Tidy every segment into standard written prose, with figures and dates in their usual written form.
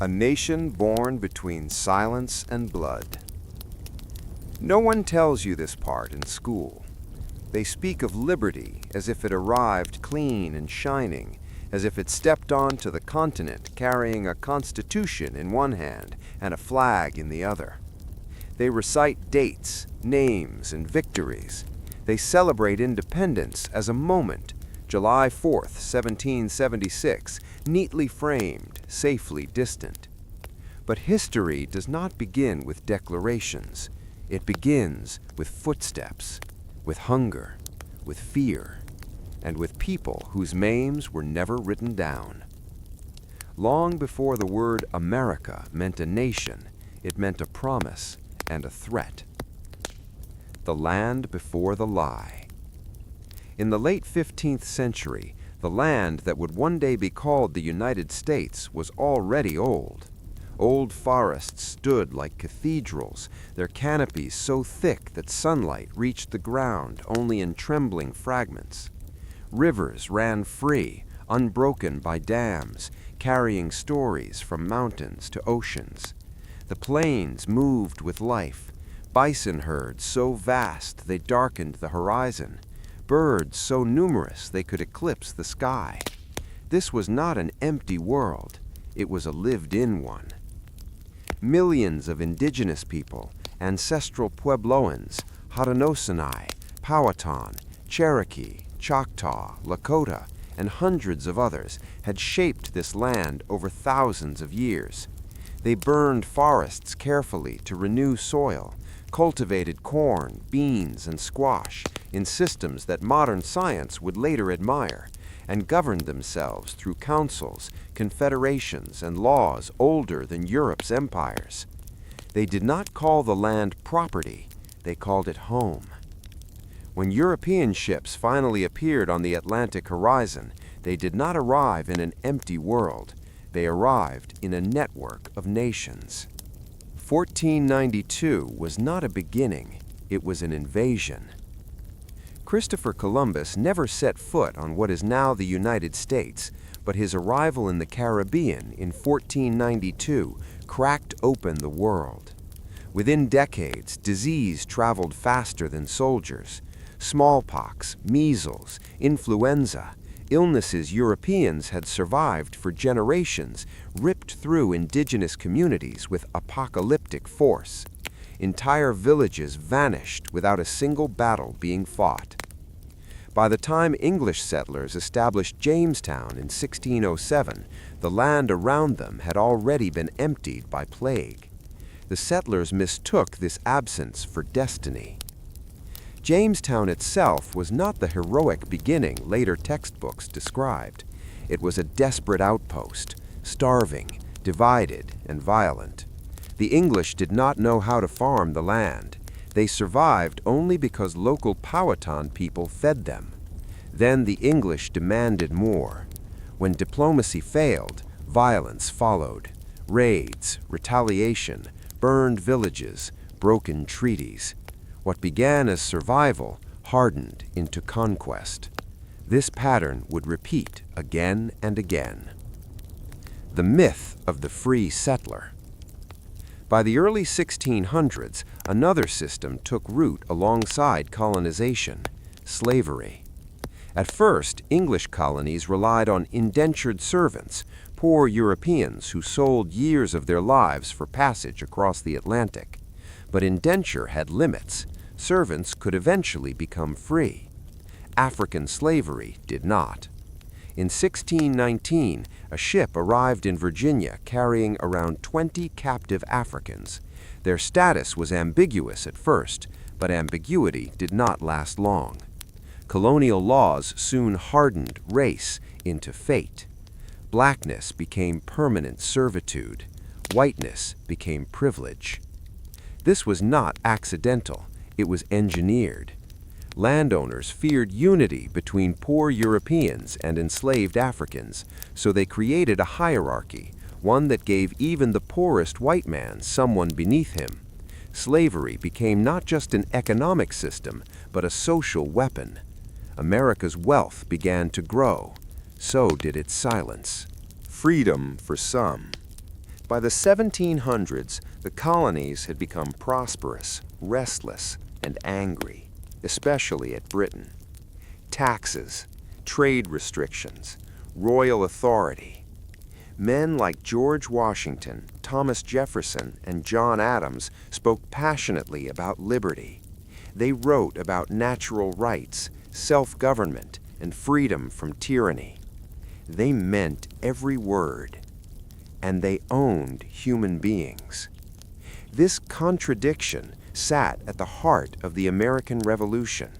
A nation born between silence and blood. No one tells you this part in school. They speak of liberty as if it arrived clean and shining, as if it stepped onto the continent carrying a constitution in one hand and a flag in the other. They recite dates, names, and victories. They celebrate independence as a moment, July 4th, 1776, neatly framed, safely distant. But history does not begin with declarations. It begins with footsteps, with hunger, with fear, and with people whose names were never written down. Long before the word America meant a nation, it meant a promise and a threat. The land before the lie. In the late 15th century, the land that would one day be called the United States was already old. Old forests stood like cathedrals, their canopies so thick that sunlight reached the ground only in trembling fragments. Rivers ran free, unbroken by dams, carrying stories from mountains to oceans. The plains moved with life, bison herds so vast they darkened the horizon, birds so numerous they could eclipse the sky. This was not an empty world, it was a lived-in one. Millions of indigenous people, ancestral Puebloans, Haudenosaunee, Powhatan, Cherokee, Choctaw, Lakota, and hundreds of others had shaped this land over thousands of years. They burned forests carefully to renew soil, cultivated corn, beans, and squash in systems that modern science would later admire, and governed themselves through councils, confederations, and laws older than Europe's empires. They did not call the land property, they called it home. When European ships finally appeared on the Atlantic horizon, they did not arrive in an empty world, they arrived in a network of nations. 1492 was not a beginning, it was an invasion. Christopher Columbus never set foot on what is now the United States, but his arrival in the Caribbean in 1492 cracked open the world. Within decades, disease traveled faster than soldiers. Smallpox, measles, influenza, illnesses Europeans had survived for generations, ripped through indigenous communities with apocalyptic force. Entire villages vanished without a single battle being fought. By the time English settlers established Jamestown in 1607, the land around them had already been emptied by plague. The settlers mistook this absence for destiny. Jamestown itself was not the heroic beginning later textbooks described. It was a desperate outpost, starving, divided, and violent. The English did not know how to farm the land. They survived only because local Powhatan people fed them. Then the English demanded more. When diplomacy failed, violence followed. Raids, retaliation, burned villages, broken treaties. What began as survival hardened into conquest. This pattern would repeat again and again. The myth of the free settler. By the early 1600s, another system took root alongside colonization: slavery. At first, English colonies relied on indentured servants, poor Europeans who sold years of their lives for passage across the Atlantic. But indenture had limits. Servants could eventually become free. African slavery did not. In 1619, a ship arrived in Virginia carrying around 20 captive Africans. Their status was ambiguous at first, but ambiguity did not last long. Colonial laws soon hardened race into fate. Blackness became permanent servitude. Whiteness became privilege. This was not accidental. It was engineered. Landowners feared unity between poor Europeans and enslaved Africans, so they created a hierarchy, one that gave even the poorest white man someone beneath him. Slavery became not just an economic system, but a social weapon. America's wealth began to grow. So did its silence. Freedom for some. By the 1700s, the colonies had become prosperous, restless, and angry, especially at Britain. Taxes, trade restrictions, royal authority. Men like George Washington, Thomas Jefferson, and John Adams spoke passionately about liberty. They wrote about natural rights, self-government, and freedom from tyranny. They meant every word, and they owned human beings. This contradiction sat at the heart of the American Revolution.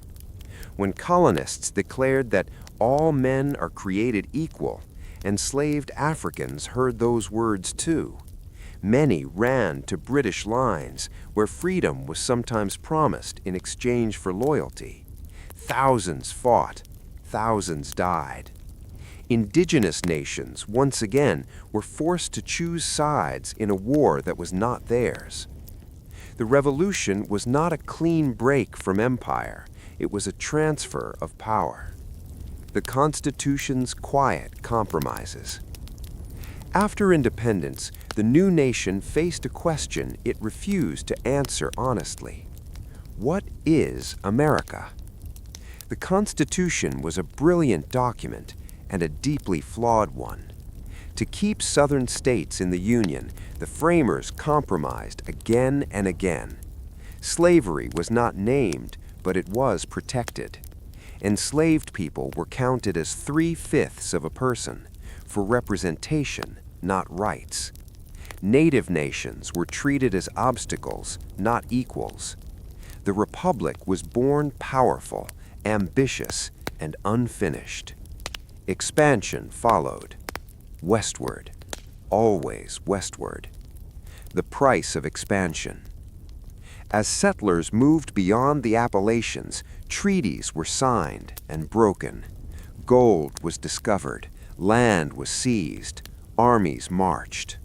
When colonists declared that all men are created equal, enslaved Africans heard those words too. Many ran to British lines where freedom was sometimes promised in exchange for loyalty. Thousands fought, thousands died. Indigenous nations, once again, were forced to choose sides in a war that was not theirs. The revolution was not a clean break from empire. It was a transfer of power. The Constitution's quiet compromises. After independence, the new nation faced a question it refused to answer honestly. What is America? The Constitution was a brilliant document and a deeply flawed one. To keep Southern states in the Union, the framers compromised again and again. Slavery was not named, but it was protected. Enslaved people were counted as 3/5 of a person, for representation, not rights. Native nations were treated as obstacles, not equals. The Republic was born powerful, ambitious, and unfinished. Expansion followed. Westward, always westward. The price of expansion. As settlers moved beyond the Appalachians, treaties were signed and broken. Gold was discovered, land was seized, armies marched.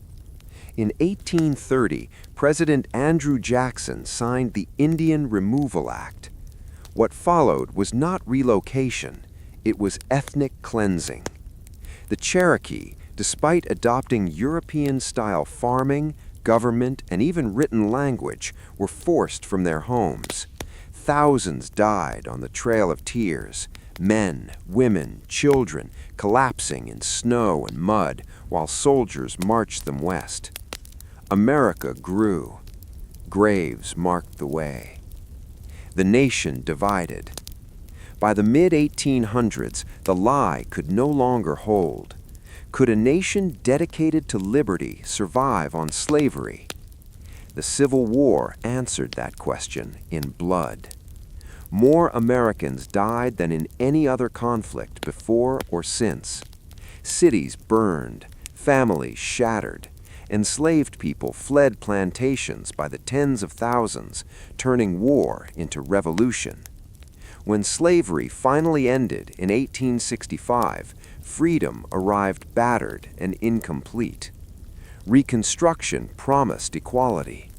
In 1830, President Andrew Jackson signed the Indian Removal Act. What followed was not relocation, it was ethnic cleansing. The Cherokee, despite adopting European-style farming, government, and even written language, were forced from their homes. Thousands died on the Trail of Tears, men, women, children, collapsing in snow and mud while soldiers marched them west. America grew. Graves marked the way. The nation divided. By the mid-1800s, the lie could no longer hold. Could a nation dedicated to liberty survive on slavery? The Civil War answered that question in blood. More Americans died than in any other conflict before or since. Cities burned, families shattered. Enslaved people fled plantations by the tens of thousands, turning war into revolution. When slavery finally ended in 1865, freedom arrived battered and incomplete. Reconstruction promised equality.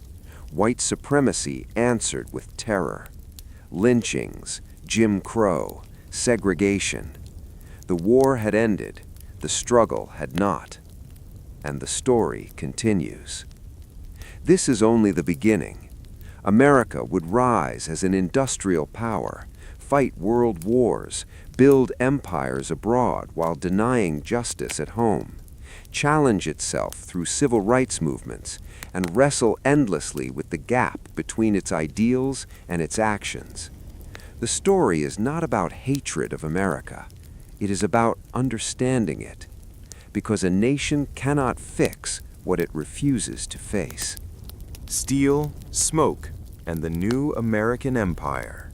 White supremacy answered with terror. Lynchings, Jim Crow, segregation. The war had ended, the struggle had not. And the story continues. This is only the beginning. America would rise as an industrial power, fight world wars, build empires abroad while denying justice at home, challenge itself through civil rights movements, and wrestle endlessly with the gap between its ideals and its actions. The story is not about hatred of America. It is about understanding it, because a nation cannot fix what it refuses to face. Steel, smoke, and the new American empire.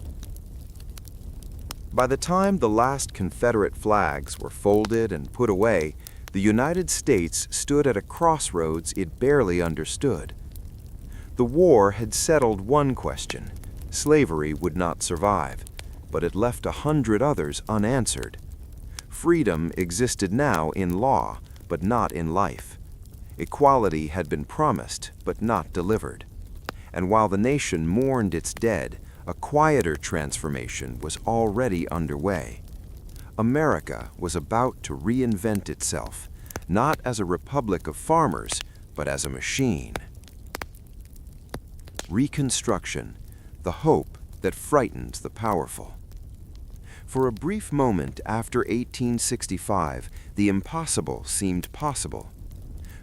By the time the last Confederate flags were folded and put away, the United States stood at a crossroads it barely understood. The war had settled one question: slavery would not survive, but it left 100 others unanswered. Freedom existed now in law, but not in life. Equality had been promised, but not delivered. And while the nation mourned its dead, a quieter transformation was already underway. America was about to reinvent itself, not as a republic of farmers, but as a machine. Reconstruction, the hope that frightens the powerful. For a brief moment after 1865, the impossible seemed possible.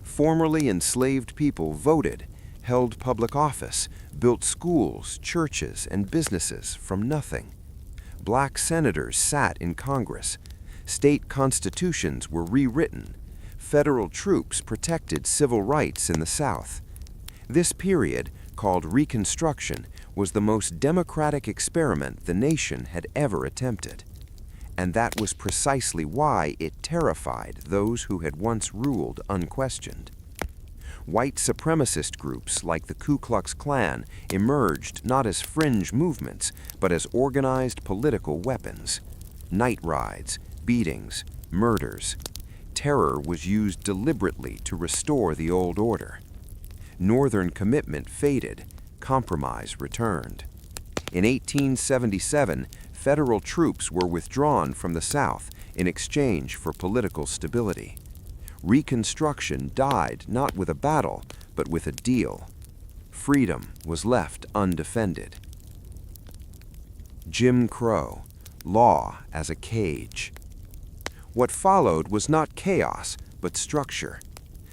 Formerly enslaved people voted, held public office, built schools, churches, and businesses from nothing. Black senators sat in Congress. State constitutions were rewritten. Federal troops protected civil rights in the South. This period, called Reconstruction, was the most democratic experiment the nation had ever attempted. And that was precisely why it terrified those who had once ruled unquestioned. White supremacist groups like the Ku Klux Klan emerged not as fringe movements, but as organized political weapons. Night rides, beatings, murders. Terror was used deliberately to restore the old order. Northern commitment faded, compromise returned. In 1877, federal troops were withdrawn from the South in exchange for political stability. Reconstruction died not with a battle, but with a deal. Freedom was left undefended. Jim Crow, law as a cage. What followed was not chaos, but structure.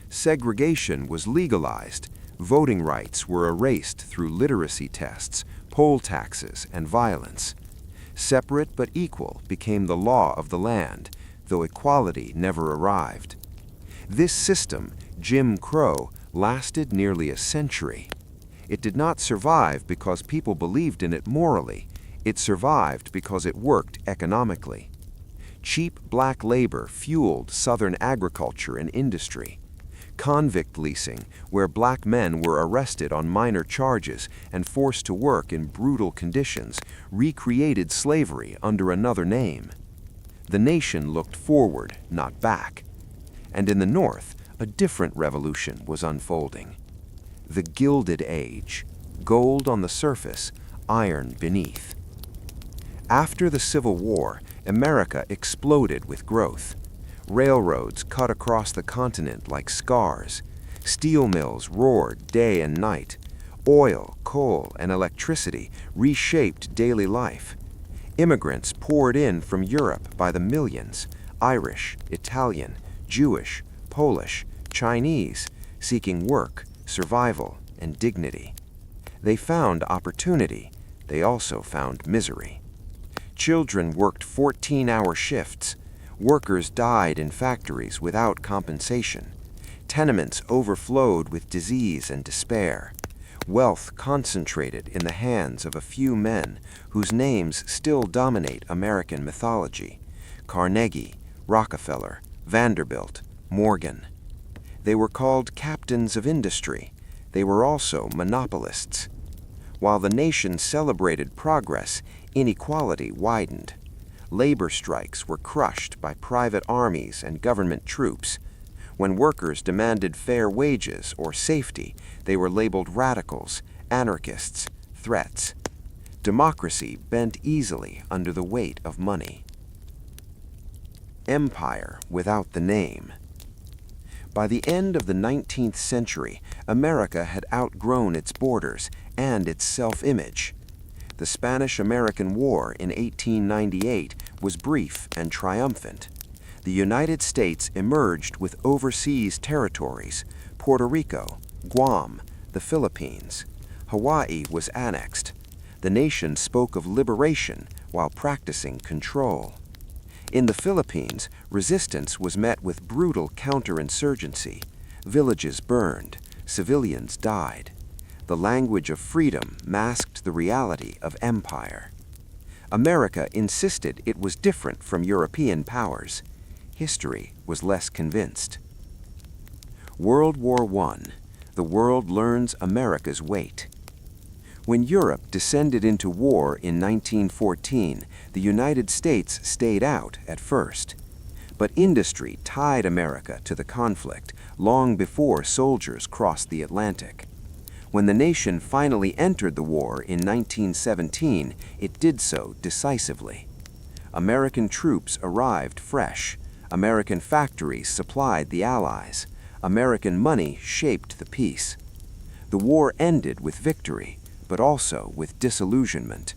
Segregation was legalized. Voting rights were erased through literacy tests, poll taxes, and violence. Separate but equal became the law of the land, though equality never arrived. This system, Jim Crow, lasted nearly a century. It did not survive because people believed in it morally. It survived because it worked economically. Cheap black labor fueled Southern agriculture and industry. Convict leasing, where black men were arrested on minor charges and forced to work in brutal conditions, recreated slavery under another name. The nation looked forward, not back. And in the North, a different revolution was unfolding. The Gilded Age, gold on the surface, iron beneath. After the Civil War, America exploded with growth. Railroads cut across the continent like scars. Steel mills roared day and night. Oil, coal, and electricity reshaped daily life. Immigrants poured in from Europe by the millions, Irish, Italian, Jewish, Polish, Chinese, seeking work, survival, and dignity. They found opportunity. They also found misery. Children worked 14-hour shifts. Workers died in factories without compensation. Tenements overflowed with disease and despair. Wealth concentrated in the hands of a few men whose names still dominate American mythology: Carnegie, Rockefeller, Vanderbilt, Morgan. They were called captains of industry. They were also monopolists. While the nation celebrated progress, inequality widened. Labor strikes were crushed by private armies and government troops. When workers demanded fair wages or safety, they were labeled radicals, anarchists, threats. Democracy bent easily under the weight of money. Empire without the name. By the end of the 19th century, America had outgrown its borders and its self-image. The Spanish-American War in 1898 was brief and triumphant. The United States emerged with overseas territories: Puerto Rico, Guam, the Philippines. Hawaii was annexed. The nation spoke of liberation while practicing control. In the Philippines, resistance was met with brutal counterinsurgency. Villages burned. Civilians died. The language of freedom masked the reality of empire. America insisted it was different from European powers. History was less convinced. World War I. The world learns America's weight. When Europe descended into war in 1914, the United States stayed out at first. But industry tied America to the conflict long before soldiers crossed the Atlantic. When the nation finally entered the war in 1917, it did so decisively. American troops arrived fresh. American factories supplied the Allies. American money shaped the peace. The war ended with victory, but also with disillusionment.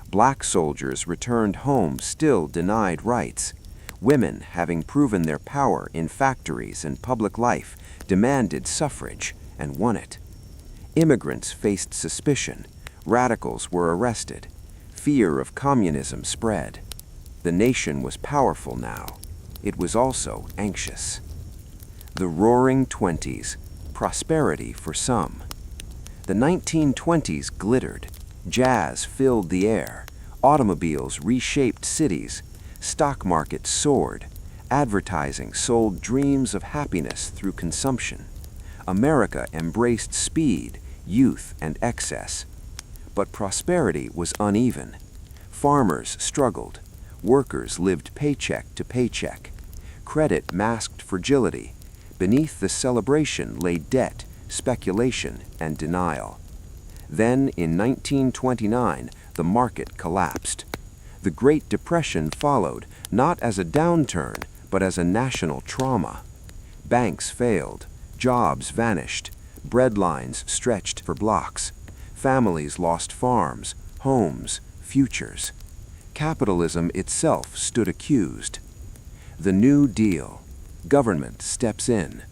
Black soldiers returned home still denied rights. Women, having proven their power in factories and public life, demanded suffrage and won it. Immigrants faced suspicion. Radicals were arrested. Fear of communism spread. The nation was powerful now. It was also anxious. The Roaring Twenties, prosperity for some. The 1920s glittered. Jazz filled the air. Automobiles reshaped cities. Stock markets soared. Advertising sold dreams of happiness through consumption. America embraced speed, youth, and excess. But prosperity was uneven. Farmers struggled. Workers lived paycheck to paycheck. Credit masked fragility. Beneath the celebration lay debt, speculation, and denial. Then, in 1929, the market collapsed. The Great Depression followed, not as a downturn, but as a national trauma. Banks failed. Jobs vanished. Breadlines stretched for blocks. Families lost farms, homes, futures. Capitalism itself stood accused. The New Deal. Government steps in.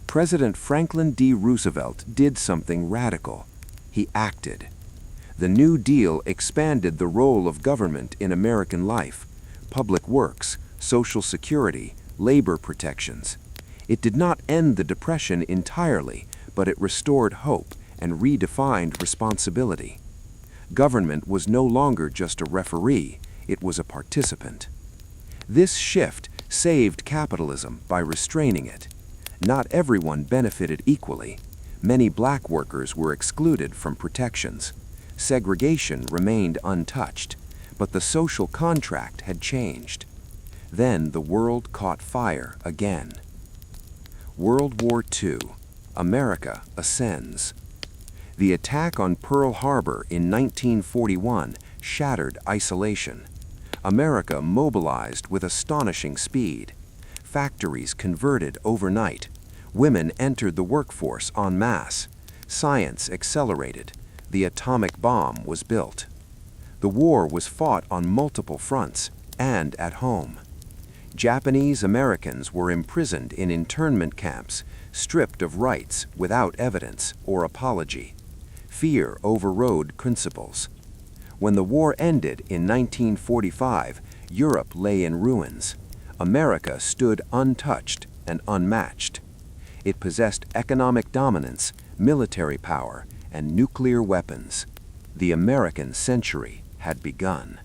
President Franklin D. Roosevelt did something radical. He acted. The New Deal expanded the role of government in American life: public works, social security, labor protections. It did not end the Depression entirely, but it restored hope and redefined responsibility. Government was no longer just a referee, it was a participant. This shift saved capitalism by restraining it. Not everyone benefited equally. Many black workers were excluded from protections. Segregation remained untouched, but the social contract had changed. Then the world caught fire again. World War II. America ascends. The attack on Pearl Harbor in 1941 shattered isolation. America mobilized with astonishing speed. Factories converted overnight. Women entered the workforce en masse. Science accelerated. The atomic bomb was built. The war was fought on multiple fronts and at home. Japanese Americans were imprisoned in internment camps, stripped of rights without evidence or apology. Fear overrode principles. When the war ended in 1945, Europe lay in ruins. America stood untouched and unmatched. It possessed economic dominance, military power, and nuclear weapons. The American century had begun.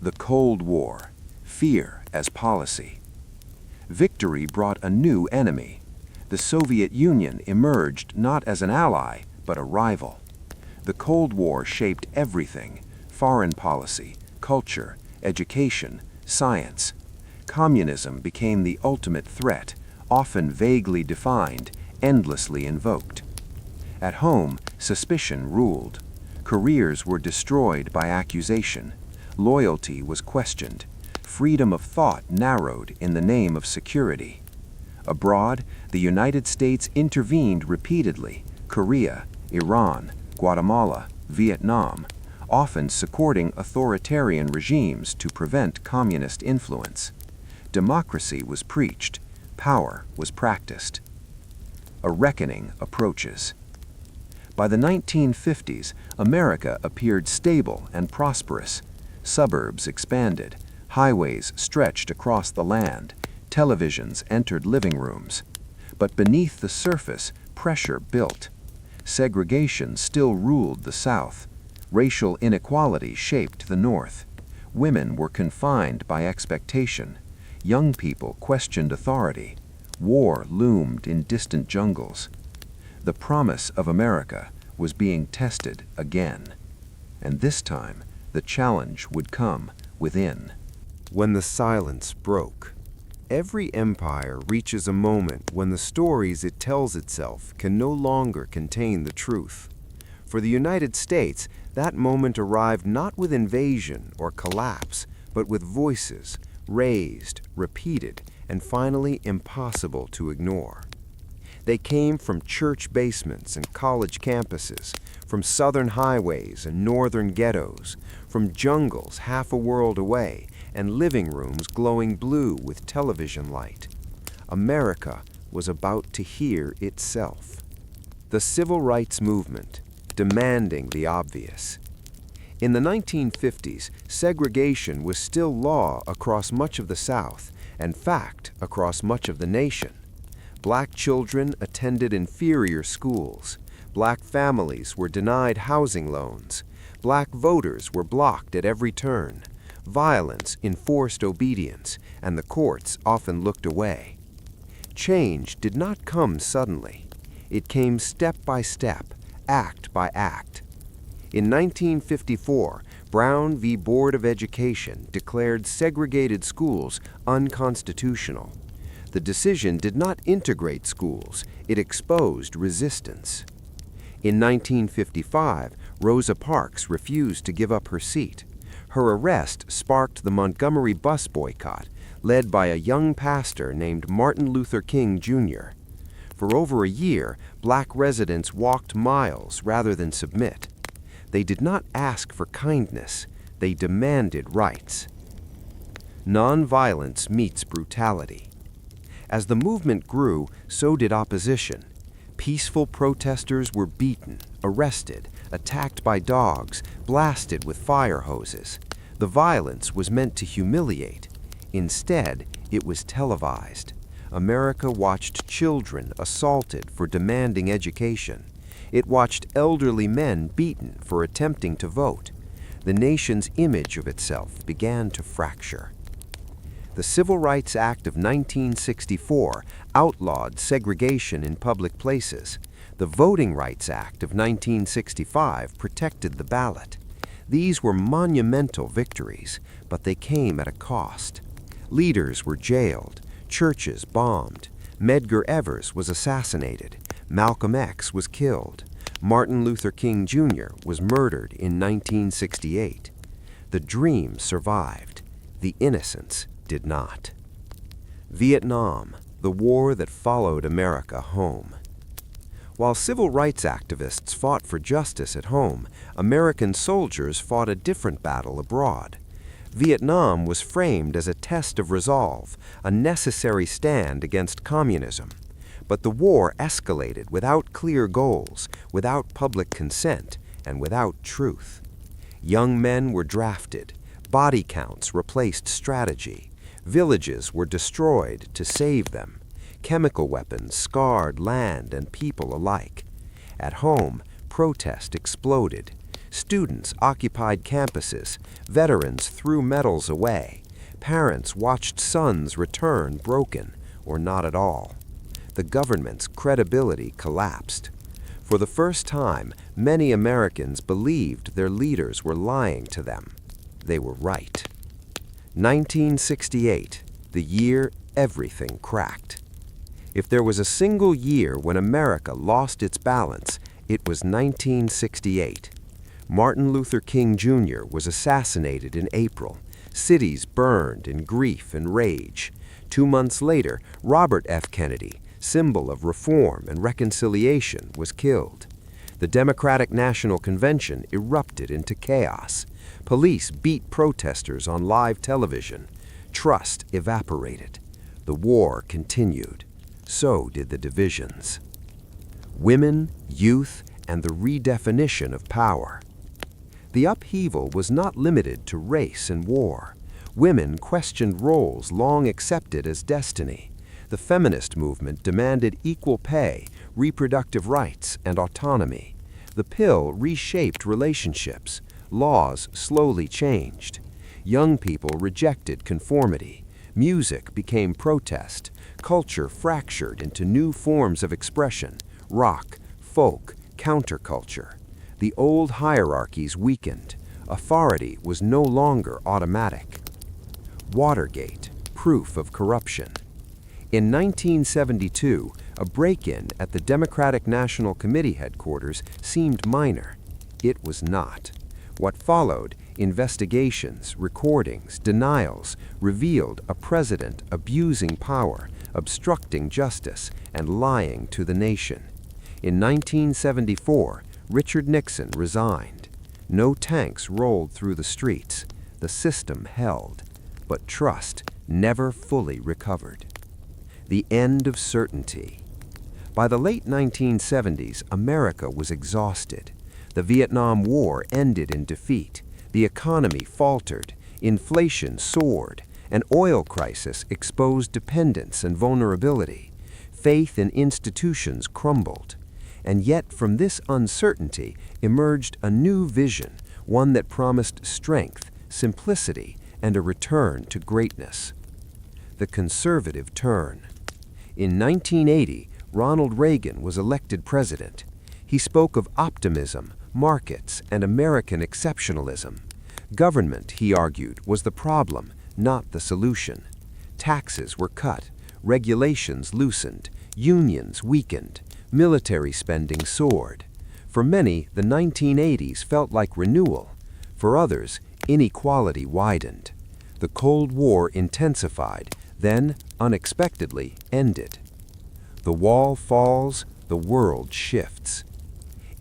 The Cold War. Fear as policy. Victory brought a new enemy. The Soviet Union emerged not as an ally, but a rival. The Cold War shaped everything: foreign policy, culture, education, science. Communism became the ultimate threat, often vaguely defined, endlessly invoked. At home, suspicion ruled. Careers were destroyed by accusation. Loyalty was questioned. Freedom of thought narrowed in the name of security. Abroad, the United States intervened repeatedly: Korea, Iran, Guatemala, Vietnam, often supporting authoritarian regimes to prevent communist influence. Democracy was preached. Power was practiced. A reckoning approaches. By the 1950s, America appeared stable and prosperous. Suburbs expanded. Highways stretched across the land. Televisions entered living rooms. But beneath the surface, pressure built. Segregation still ruled the South. Racial inequality shaped the North. Women were confined by expectation. Young people questioned authority. War loomed in distant jungles. The promise of America was being tested again. And this time, the challenge would come within. When the silence broke. Every empire reaches a moment when the stories it tells itself can no longer contain the truth. For the United States, that moment arrived not with invasion or collapse, but with voices raised, repeated, and finally impossible to ignore. They came from church basements and college campuses, from southern highways and northern ghettos, from jungles half a world away and living rooms glowing blue with television light. America was about to hear itself. The civil rights movement, demanding the obvious. In the 1950s, segregation was still law across much of the South, and fact across much of the nation. Black children attended inferior schools. Black families were denied housing loans. Black voters were blocked at every turn. Violence enforced obedience, and the courts often looked away. Change did not come suddenly. It came step by step, act by act. In 1954, Brown v. Board of Education declared segregated schools unconstitutional. The decision did not integrate schools, it exposed resistance. In 1955, Rosa Parks refused to give up her seat. Her arrest sparked the Montgomery bus boycott, led by a young pastor named Martin Luther King, Jr. For over a year, black residents walked miles rather than submit. They did not ask for kindness, they demanded rights. Nonviolence meets brutality. As the movement grew, so did opposition. Peaceful protesters were beaten, arrested, attacked by dogs, blasted with fire hoses. The violence was meant to humiliate. Instead, it was televised. America watched children assaulted for demanding education. It watched elderly men beaten for attempting to vote. The nation's image of itself began to fracture. The Civil Rights Act of 1964 outlawed segregation in public places. The Voting Rights Act of 1965 protected the ballot. These were monumental victories, but they came at a cost. Leaders were jailed, churches bombed, Medgar Evers was assassinated, Malcolm X was killed, Martin Luther King Jr. was murdered in 1968. The dream survived, the innocence did not. Vietnam, the war that followed America home. While civil rights activists fought for justice at home, American soldiers fought a different battle abroad. Vietnam was framed as a test of resolve, a necessary stand against communism. But the war escalated without clear goals, without public consent, and without truth. Young men were drafted. Body counts replaced strategy. Villages were destroyed to save them. Chemical weapons scarred land and people alike. At home, protest exploded. Students occupied campuses. Veterans threw medals away. Parents watched sons return broken or not at all. The government's credibility collapsed. For the first time, many Americans believed their leaders were lying to them. They were right. 1968, the year everything cracked. If there was a single year when America lost its balance, it was 1968. Martin Luther King Jr. was assassinated in April. Cities burned in grief and rage. 2 months later, Robert F. Kennedy, symbol of reform and reconciliation, was killed. The Democratic National Convention erupted into chaos. Police beat protesters on live television. Trust evaporated. The war continued. So did the divisions. Women, youth, and the redefinition of power. The upheaval was not limited to race and war. Women questioned roles long accepted as destiny. The feminist movement demanded equal pay, reproductive rights, and autonomy. The pill reshaped relationships. Laws slowly changed. Young people rejected conformity. Music became protest. Culture fractured into new forms of expression: rock, folk, counterculture. The old hierarchies weakened. Authority was no longer automatic. Watergate, proof of corruption. In 1972, a break-in at the Democratic National Committee headquarters seemed minor. It was not. What followed, investigations, recordings, denials, revealed a president abusing power, obstructing justice and lying to the nation. In 1974, Richard Nixon resigned. No tanks rolled through the streets. The system held, but trust never fully recovered. The end of certainty. By the late 1970s, America was exhausted. The Vietnam War ended in defeat. The economy faltered. Inflation soared. An oil crisis exposed dependence and vulnerability. Faith in institutions crumbled. And yet from this uncertainty emerged a new vision, one that promised strength, simplicity, and a return to greatness. The conservative turn. In 1980, Ronald Reagan was elected president. He spoke of optimism, markets, and American exceptionalism. Government, he argued, was the problem, not the solution. Taxes were cut, regulations loosened, unions weakened, military spending soared. For many, the 1980s felt like renewal. For others, inequality widened. The Cold War intensified, then, unexpectedly, ended. The wall falls, the world shifts.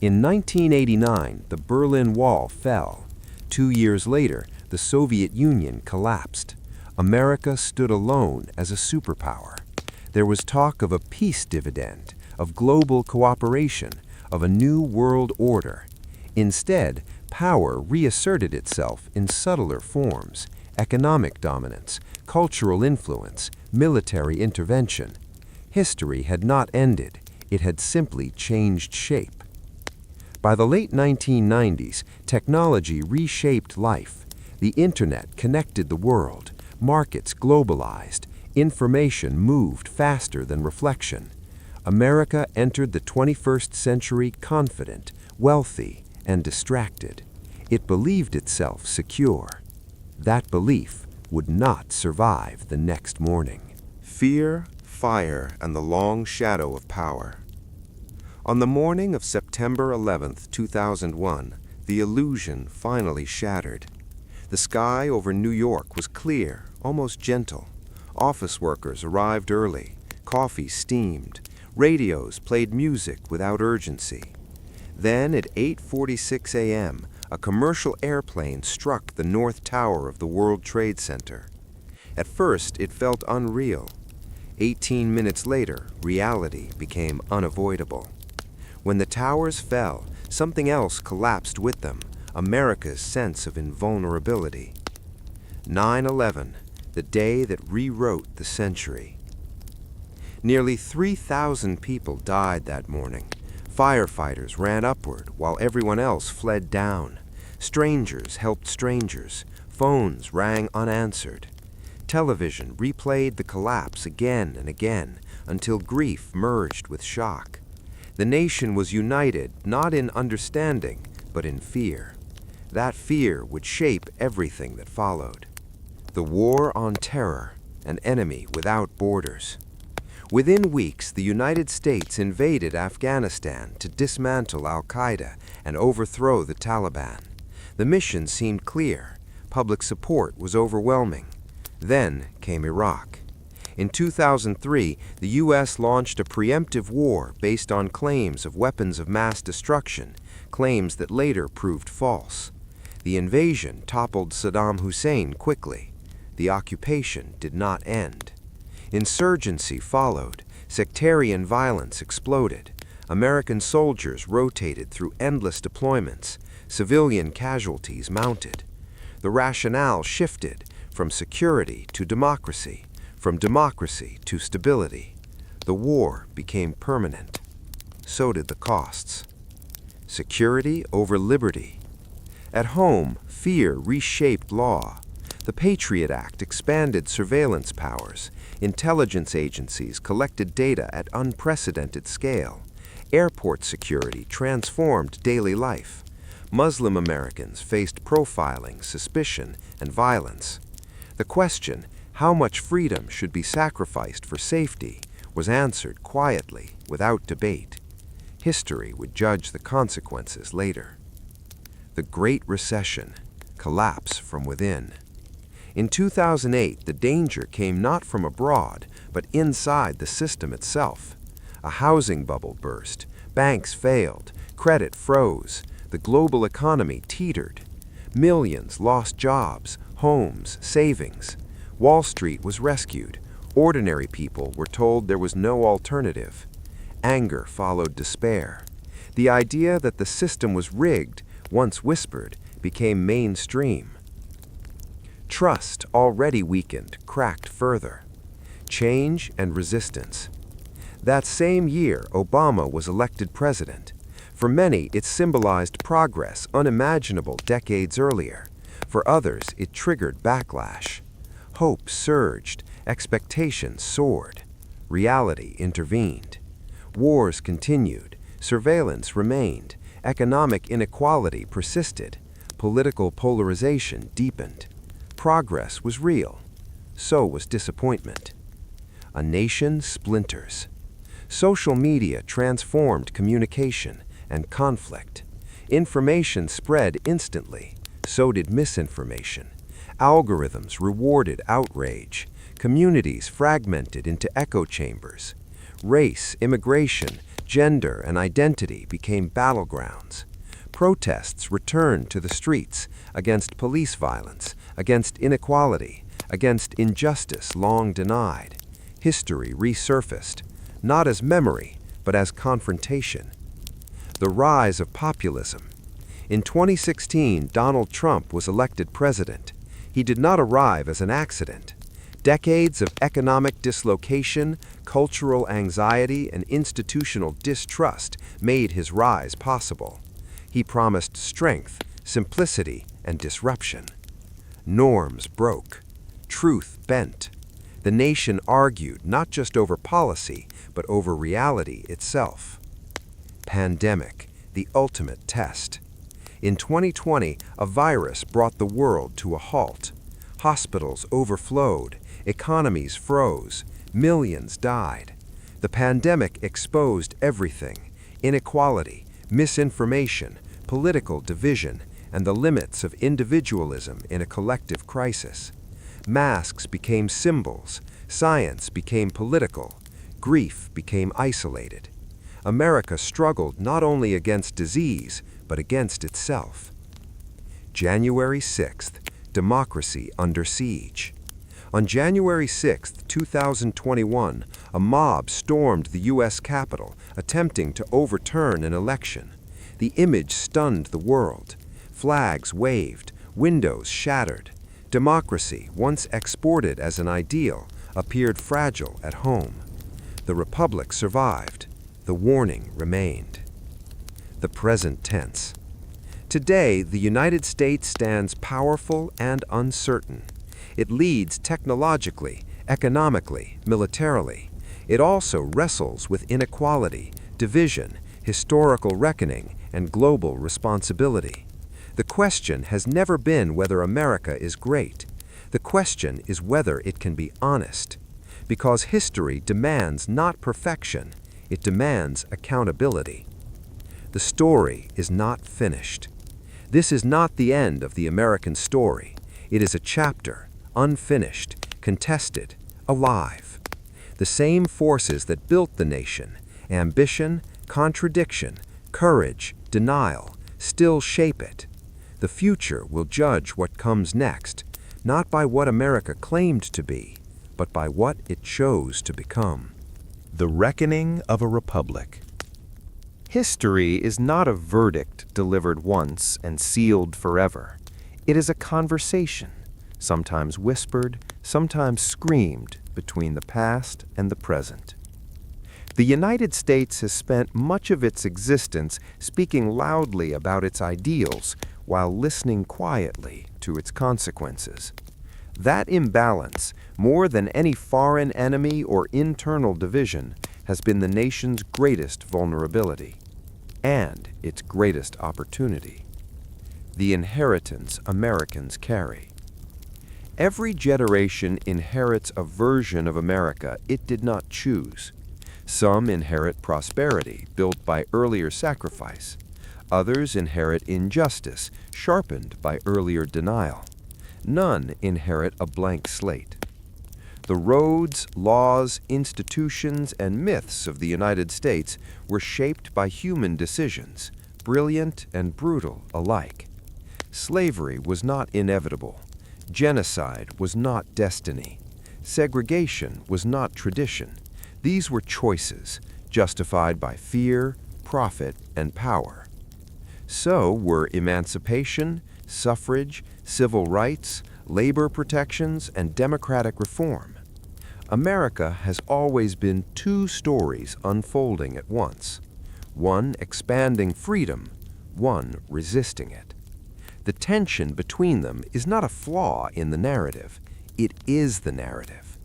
In 1989, the Berlin Wall fell. 2 years later, the Soviet Union collapsed. America stood alone as a superpower. There was talk of a peace dividend, of global cooperation, of a new world order. Instead, power reasserted itself in subtler forms: economic dominance, cultural influence, military intervention. History had not ended, it had simply changed shape. By the late 1990s, technology reshaped life. The internet connected the world, markets globalized, information moved faster than reflection. America entered the 21st century confident, wealthy, and distracted. It believed itself secure. That belief would not survive the next morning. Fear, fire, and the long shadow of power. On the morning of September 11, 2001, the illusion finally shattered. The sky over New York was clear, almost gentle. Office workers arrived early. Coffee steamed. Radios played music without urgency. Then at 8:46 a.m., a commercial airplane struck the North Tower of the World Trade Center. At first, it felt unreal. 18 minutes later, reality became unavoidable. When the towers fell, something else collapsed with them: America's sense of invulnerability. 9/11, the day that rewrote the century. Nearly 3,000 people died that morning. Firefighters ran upward while everyone else fled down. Strangers helped strangers. Phones rang unanswered. Television replayed the collapse again and again until grief merged with shock. The nation was united not in understanding, but in fear. That fear would shape everything that followed. The war on terror, an enemy without borders. Within weeks, the United States invaded Afghanistan to dismantle al-Qaeda and overthrow the Taliban. The mission seemed clear. Public support was overwhelming. Then came Iraq. In 2003, the U.S. launched a preemptive war based on claims of weapons of mass destruction, claims that later proved false. The invasion toppled Saddam Hussein quickly. The occupation did not end. Insurgency followed. Sectarian violence exploded. American soldiers rotated through endless deployments. Civilian casualties mounted. The rationale shifted from security to democracy, from democracy to stability. The war became permanent. So did the costs. Security over liberty. At home, fear reshaped law. The Patriot Act expanded surveillance powers. Intelligence agencies collected data at unprecedented scale. Airport security transformed daily life. Muslim Americans faced profiling, suspicion, and violence. The question, how much freedom should be sacrificed for safety, was answered quietly, without debate. History would judge the consequences later. The Great Recession, collapse from within. In 2008, the danger came not from abroad, but inside the system itself. A housing bubble burst, banks failed, credit froze, the global economy teetered. Millions lost jobs, homes, savings. Wall Street was rescued. Ordinary people were told there was no alternative. Anger followed despair. The idea that the system was rigged, once whispered, became mainstream. Trust, already weakened, cracked further. Change and resistance. That same year, Obama was elected president. For many, it symbolized progress unimaginable decades earlier. For others, it triggered backlash. Hope surged, expectations soared. Reality intervened. Wars continued, surveillance remained, economic inequality persisted, political polarization deepened. Progress was real. So was disappointment. A nation splinters. Social media transformed communication and conflict. Information spread instantly. So did misinformation. Algorithms rewarded outrage. Communities fragmented into echo chambers. Race, immigration, gender, and identity became battlegrounds. Protests returned to the streets against police violence, against inequality, against injustice long denied. History resurfaced, not as memory, but as confrontation. The rise of populism. In 2016, Donald Trump was elected president. He did not arrive as an accident. Decades of economic dislocation, cultural anxiety, and institutional distrust made his rise possible. He promised strength, simplicity, and disruption. Norms broke. Truth bent. The nation argued not just over policy, but over reality itself. Pandemic, the ultimate test. In 2020, a virus brought the world to a halt. Hospitals overflowed, economies froze, millions died. The pandemic exposed everything: inequality, misinformation, political division, and the limits of individualism in a collective crisis. Masks became symbols, science became political, grief became isolated. America struggled not only against disease, but against itself. January 6th, democracy under siege. On January 6, 2021, a mob stormed the U.S. Capitol, attempting to overturn an election. The image stunned the world. Flags waved, windows shattered. Democracy, once exported as an ideal, appeared fragile at home. The republic survived. The warning remained. The present tense. Today, the United States stands powerful and uncertain. It leads technologically, economically, militarily. It also wrestles with inequality, division, historical reckoning, and global responsibility. The question has never been whether America is great. The question is whether it can be honest. Because history demands not perfection, it demands accountability. The story is not finished. This is not the end of the American story. It is a chapter, unfinished, contested, alive. The same forces that built the nation, ambition, contradiction, courage, denial, still shape it. The future will judge what comes next, not by what America claimed to be, but by what it chose to become. The reckoning of a republic. History is not a verdict delivered once and sealed forever. It is a conversation, sometimes whispered, sometimes screamed, between the past and the present. The United States has spent much of its existence speaking loudly about its ideals while listening quietly to its consequences. That imbalance, more than any foreign enemy or internal division, has been the nation's greatest vulnerability and its greatest opportunity. The inheritance Americans carry. Every generation inherits a version of America it did not choose. Some inherit prosperity built by earlier sacrifice. Others inherit injustice sharpened by earlier denial. None inherit a blank slate. The roads, laws, institutions, and myths of the United States were shaped by human decisions, brilliant and brutal alike. Slavery was not inevitable. Genocide was not destiny. Segregation was not tradition. These were choices, justified by fear, profit, and power. So were emancipation, suffrage, civil rights, labor protections, and democratic reform. America has always been two stories unfolding at once, one expanding freedom, one resisting it. The tension between them is not a flaw in the narrative, it is the narrative.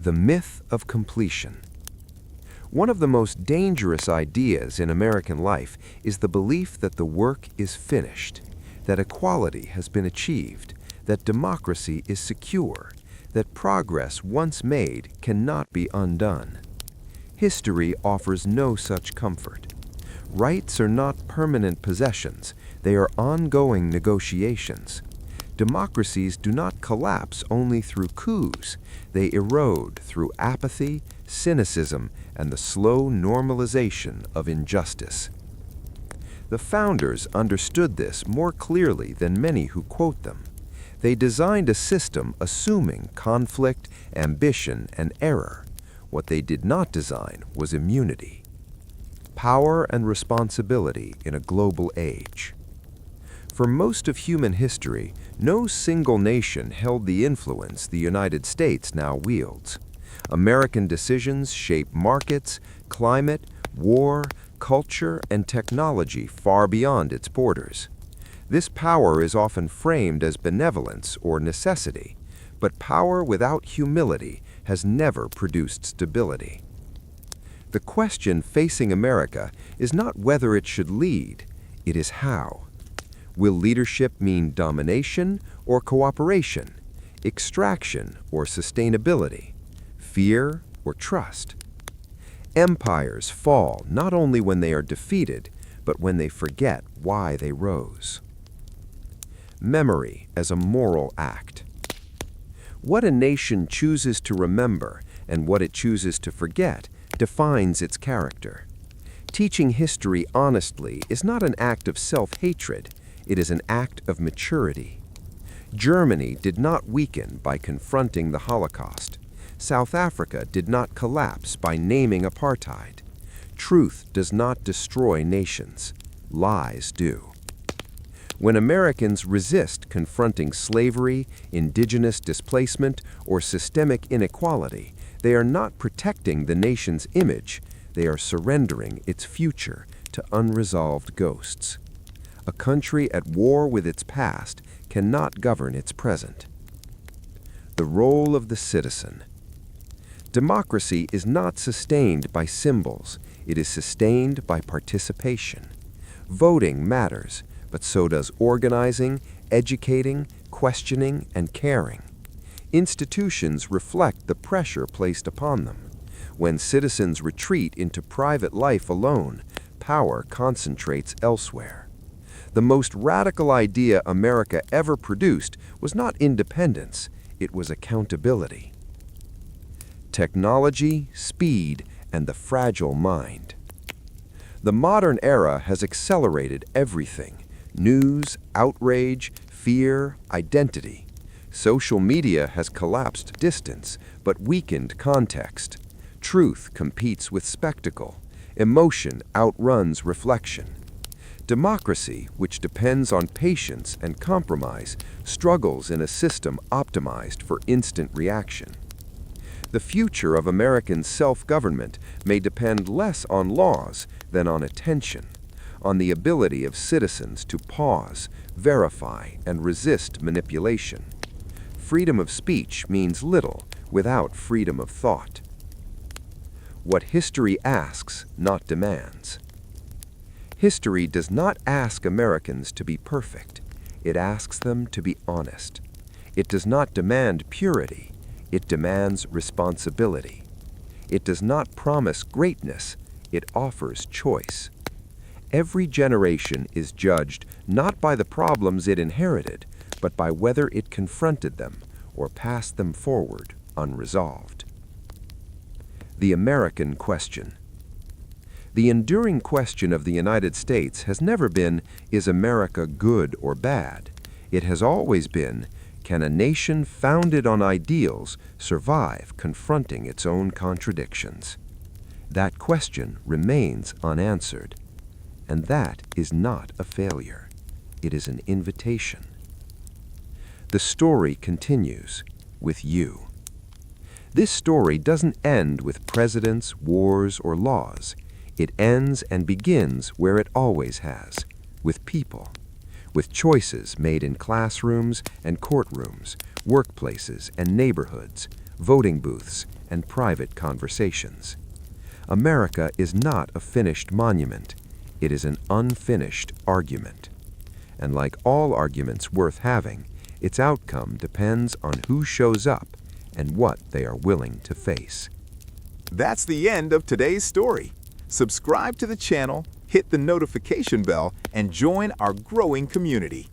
The myth of completion. One of the most dangerous ideas in American life is the belief that the work is finished, that equality has been achieved, that democracy is secure, that progress once made cannot be undone. History offers no such comfort. Rights are not permanent possessions, they are ongoing negotiations. Democracies do not collapse only through coups, they erode through apathy, cynicism, and the slow normalization of injustice. The founders understood this more clearly than many who quote them. They designed a system assuming conflict, ambition, and error. What they did not design was immunity. Power and responsibility in a global age. For most of human history, no single nation held the influence the United States now wields. American decisions shape markets, climate, war, culture, and technology far beyond its borders. This power is often framed as benevolence or necessity, but power without humility has never produced stability. The question facing America is not whether it should lead, it is how. Will leadership mean domination or cooperation, extraction or sustainability, fear or trust? Empires fall not only when they are defeated, but when they forget why they rose. Memory as a moral act. What a nation chooses to remember and what it chooses to forget defines its character. Teaching history honestly is not an act of self-hatred, it is an act of maturity. Germany did not weaken by confronting the Holocaust. South Africa did not collapse by naming apartheid. Truth does not destroy nations. Lies do. When Americans resist confronting slavery, indigenous displacement, or systemic inequality, they are not protecting the nation's image, they are surrendering its future to unresolved ghosts. A country at war with its past cannot govern its present. The role of the citizen. Democracy is not sustained by symbols, it is sustained by participation. Voting matters, but so does organizing, educating, questioning, and caring. Institutions reflect the pressure placed upon them. When citizens retreat into private life alone, power concentrates elsewhere. The most radical idea America ever produced was not independence, it was accountability. Technology, speed, and the fragile mind. The modern era has accelerated everything: news, outrage, fear, identity. Social media has collapsed distance, but weakened context. Truth competes with spectacle. Emotion outruns reflection. Democracy, which depends on patience and compromise, struggles in a system optimized for instant reaction. The future of American self-government may depend less on laws than on attention, on the ability of citizens to pause, verify, and resist manipulation. Freedom of speech means little without freedom of thought. What history asks, not demands. History does not ask Americans to be perfect. It asks them to be honest. It does not demand purity. It demands responsibility. It does not promise greatness. It offers choice. Every generation is judged not by the problems it inherited, but by whether it confronted them or passed them forward unresolved. The American question. The enduring question of the United States has never been, is America good or bad? It has always been, can a nation founded on ideals survive confronting its own contradictions? That question remains unanswered, and that is not a failure. It is an invitation. The story continues with you. This story doesn't end with presidents, wars, or laws. It ends and begins where it always has, with people, with choices made in classrooms and courtrooms, workplaces and neighborhoods, voting booths and private conversations. America is not a finished monument. It is an unfinished argument. And like all arguments worth having, its outcome depends on who shows up and what they are willing to face. That's the end of today's story. Subscribe to the channel, hit the notification bell, and join our growing community.